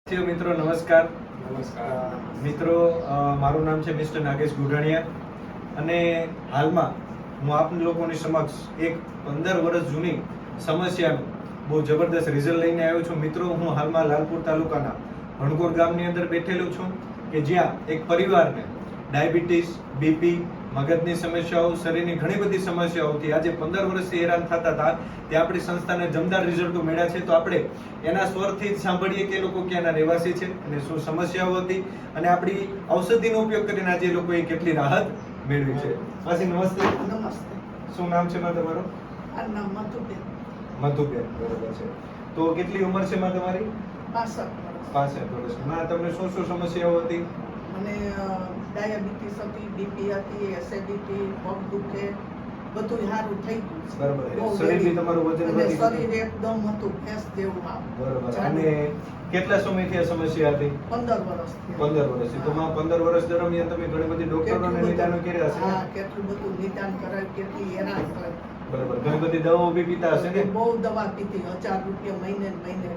મિત્રો નમસ્કાર. નમસ્કાર મિત્રો, મારું નામ છે મિસ્ટર નાગેશ ગુઢાણીયા અને હાલમાં હું આપ લોકોની સમક્ષ એક 15 વર્ષ જૂની સમસ્યાનું બહુ જબરદસ્ત રિઝલ્ટ લઈને આવ્યો છું. મિત્રો, હું હાલમાં લાલપુર તાલુકાના ભણકોર ગામની અંદર બેઠેલો છું કે જ્યાં એક પરિવારને ડાયાબિટીસ, બીપી, મગજની સમસ્યાઓ, શરીરની ઘણી બધી સમસ્યાઓથી આજે 15 વર્ષથી હેરાન થતા હતા. તે આપણી સંસ્થાને જમદાર રિઝલ્ટો મળ્યા છે. તો આપણે એના સ્વરથી જ સાંભળીએ કે લોકો ક્યાંના રહેવાસી છે અને શું સમસ્યાઓ હતી અને આપણી ઔષધિનો ઉપયોગ કરીને આજે લોકોએ કેટલી રાહત મેળવી છે. પાછી નમસ્તે. નમસ્તે. શું નામ છે માં તમારું? આ નામ મધુબેન. મધુબેન, બરોબર છે. તો કેટલી ઉંમર છે માં તમારી? 65 વર્ષ. માં તમને શું શું સમસ્યાઓ હતી? મને ડાયાબિટીસ હતી, બીપી હતી, એસિડિટી, પગ દુખે, બધું સારું થઈ ગયું છે. બરોબર. શરીર બી તમારું વજન અને વધી શરીર ગયું. એકદમ હતું ફેસ જેવું આમ. બરોબર. અને કેટલા સમયથી આ સમસ્યા હતી? 15 વર્ષથી. 15 વર્ષથી. તો માં 15 વર્ષ દરમિયાન તમે ઘણી બધી ડોક્ટરોને નિદાનો કર્યા હશે ને? હા, કેટલું બધું નિદાન કરાયું, કેટલી હેરાન કરાયું. બરોબર. ઘણી બધી દવાઓ બી પીતા હશે ને? બહુ દવા પીતી, 1000 રૂપિયા મહિને ને મહિને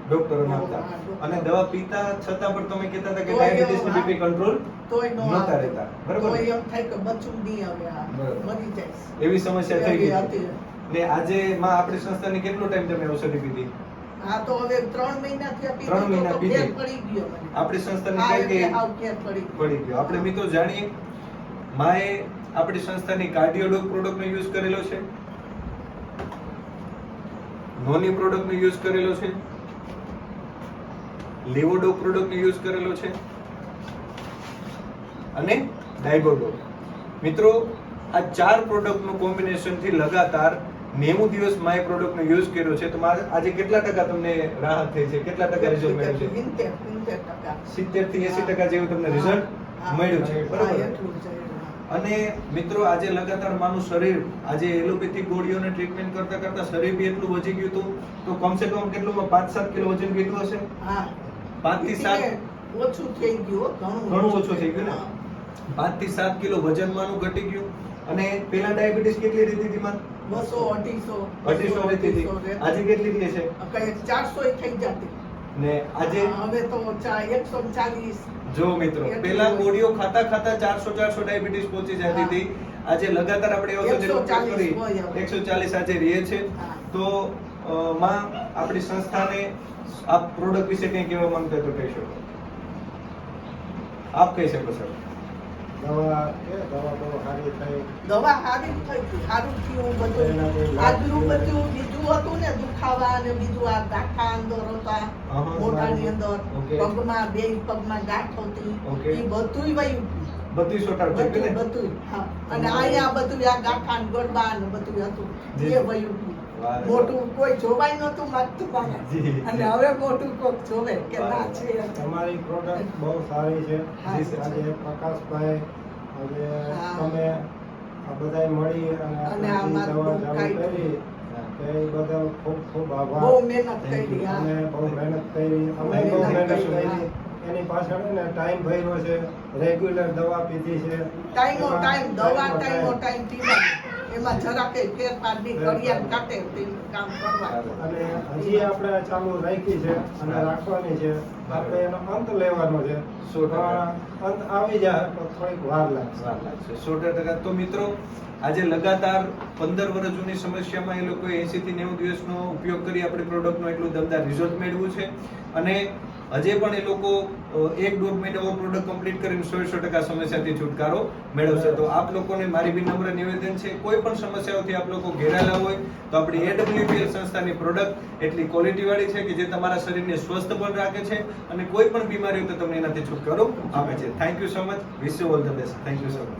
ડોક્ટરોને આપતા. અને દવા પીતા છતાં પણ તમે કહેતા હતા કે ડાયાબિટીસ ને બીપી કંટ્રોલ તોય નો નહોતા રહેતા. બરોબર. તોય એમ થાય કે બચું નહીં હવે આ બરોબર. મરી જાય. એવી સમસ્યા થઈ ગઈ હતી. ને આજે માં આપણી સંસ્થાની કેટલો ટાઈમ તમે ઔષધિ પીધી? હા, તો હવે 3 મહિનાથી આ પીધી 3 મહિના તો પીધી. ફેર પડી ગયો મને. આપણી સંસ્થાની હા, કઈ એટલે કઈ હાવ ફેર પડી ગયો. પડી ગયો. આપણે મિત્રો જાણીએ, માએ આપણી સંસ્થાની કાર્ડિયોડોક પ્રોડક્ટનો યુઝ કરેલો છે, નોની પ્રોડક્ટનો યુઝ કરેલો છે, લીવોડોક પ્રોડક્ટનો યુઝ કરેલો છે અને ડાયગોડોક. મિત્રો, આ 4 પ્રોડક્ટનું કોમ્બિનેશનથી લગાતાર 90 દિવસ માય પ્રોડક્ટનો યુઝ કર્યો છે. તો મારે આજે કેટલા ટકા તમને રાહત થઈ છે? કેટલા ટકા રિઝલ્ટ મળ્યું છે? 70% 70 થી 80% જેવું તમને રિઝલ્ટ હા, મળ્યું છે. હા, બરાબર. એટલું જ છે. અને મિત્રો, આજે લગાતાર માનું શરીર, આજે એલોપેથિક ગોળીઓને ટ્રીટમેન્ટ કરતા કરતા શરીર બી એટલું વધી ગયું હતું. તો કમસે કમ કેટલું 5-7 કિલો વજન ઘટ્યું હશે? હા, 5 થી 7 ઓછું થઈ ગયું, ઘણું ઓછું થઈ ગયું ને? 5 થી 7 કિલો વજન માનું ઘટી ગયું. અને પેલા ડાયાબિટીસ કેટલી રહેતી હતી માં? 200, 250 રહેતી હતી. આજે કેટલી રહે છે? કઈ 400 થઈ જતી. ને આજે હવે તો 140. જો મિત્રો, પેલા ગોળીઓ ખાતા ખાતા 400 ડાયાબિટીસ પહોંચી જતી હતી. આજે લગાતાર આપણે ઔષધિનો ઉપયોગ કરી 140 આજે રહે છે. હા. તો માં આપણી સંસ્થાને આપ પ્રોડક્ટ વિશે કંઈ કહેવા માંગતા તો કહી શકો. આપ કહી શકો સર. દવા બહુ સારી થઈ. દવા સારી થઈ ગઈ, સારું થયું બધું. આગલું બધું બીજું હતું ને, દુખાવા ને બીજું, આ ગાંઠા અંદર હતા મોઢાની અંદર, Okay. પગમાં, બે પગમાં ગાંઠ હતી, Okay. એ બધુંય વયું બધી સોટાડ થઈ ગઈ ને? બધું. હા, અને અહીંયા બધું આ ગાંઠા ને ગરબા ને બધું હતું, જી. એ વયું ગયું. વાહ રે વાહ. મોટું કોઈ જોવાય નતું માગતું મારે. જી. અને હવે મોટું કોક જોવે કે વાહ. ના છે. તમારી પ્રોડક્ટ બહુ સારી છે. હા, આજે પ્રકાશભાઈ, આજે હા. તમે આ બધાય મળી અને અને આ આમાં દવા બહુ ચાલુ કાંઈ કરી તે બદલ ખૂબ ખૂબ બહુ આભાર. મહેનત કરી. હા. અને બહુ મહેનત કરી, અમે બહુ મહેનત મહેનત કરી. કરી. એની પાછળ ને ટાઈમ ભર્યો છે, રેગ્યુલર દવા પીધી છે. ટાઈમો ટાઈમ દવા ટાઈમો ટાઈમ. ટાઈમ પીવાની. એમાં જરા કઈ ફેરફાર નહીં, ઘડિયાળ કાંટે કામ કરવાનું. અને હજી આપણે ચાલુ રાખી છે અને રાખવાની છે. આપણે એનો અંત લેવાનો છે. 100%. પણ અંત આવી જાય તો થોડીક વાર લાગશે. વાર લાગશે. 100%. તો મિત્રો, આજે લગાતાર 15 વર્ષ જૂની સમસ્યામાં એ લોકોએ 80 થી 90 દિવસનો ઉપયોગ કરી આપણી પ્રોડક્ટનો એટલું દમદાર રિઝલ્ટ મેળવ્યું છે. અને હજે પણ એ લોકો 1-1.5 મહિના પ્રોડક્ટ કમ્પ્લીટ કરીને 100% સમસ્યાથી છુટકારો મેળવશે. તો આપ લોકોને મારી બી નમ્ર નિવેદન છે, કોઈ પણ સમસ્યાઓથી આપ લોકો ઘેરાયેલા હોય તો આપણી AWPL સંસ્થાની પ્રોડક્ટ એટલી ક્વોલિટી વાળી છે કે જે તમારા શરીરને સ્વસ્થ પણ રાખે છે અને કોઈ પણ બીમારી હોય તો તમને એનાથી છુટકારો આપે છે. Thank you so much. Wish you all the best. Thank you so much.